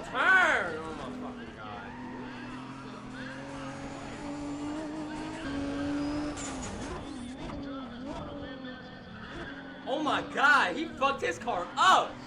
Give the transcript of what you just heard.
single turn! Oh my fucking god. Oh my god, he fucked his car up!